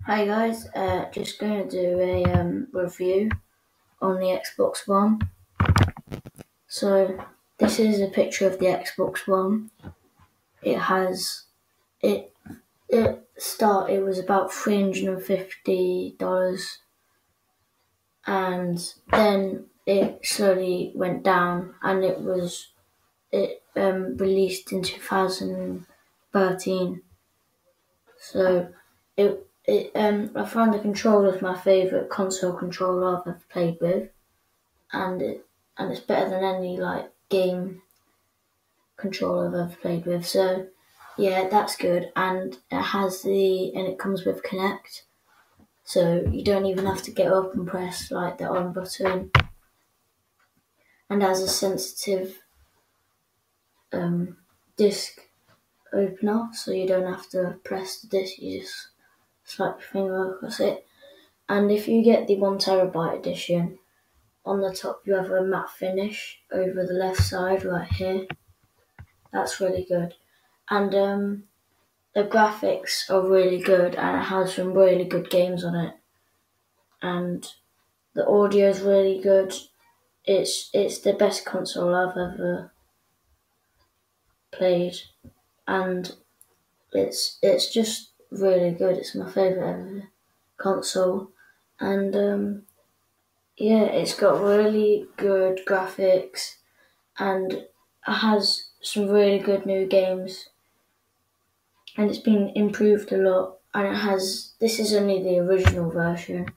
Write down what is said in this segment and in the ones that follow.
Hi guys, just going to do a review on the Xbox One. So this is a picture of the Xbox One. It was about $350, and then it slowly went down, and it released in 2013. So I found the controller my favourite console controller I've ever played with, and it's better than any game controller I've ever played with. So yeah, that's good, and it comes with Kinect, so you don't even have to get up and press the on button, and has a sensitive disc opener, so you don't have to press the disc. You just swipe your finger across it. And if you get the 1TB edition, on the top you have a matte finish over the left side right here. That's really good. And the graphics are really good, and it has some really good games on it. And the audio is really good. It's the best console I've ever played, and it's just really good. It's my favourite ever console. And yeah, it's got really good graphics, and it has some really good new games, and it's been improved a lot. And this is only the original version.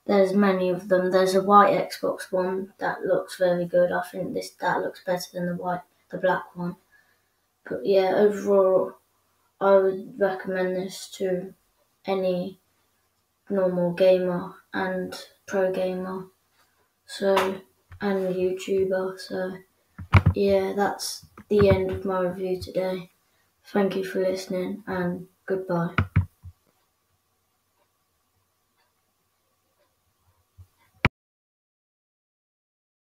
There's many of them. There's a white Xbox One that looks very good. I think that looks better than the black one. But yeah, overall, I would recommend this to any normal gamer and pro gamer, and YouTuber. So yeah, that's the end of my review today. Thank you for listening, and goodbye.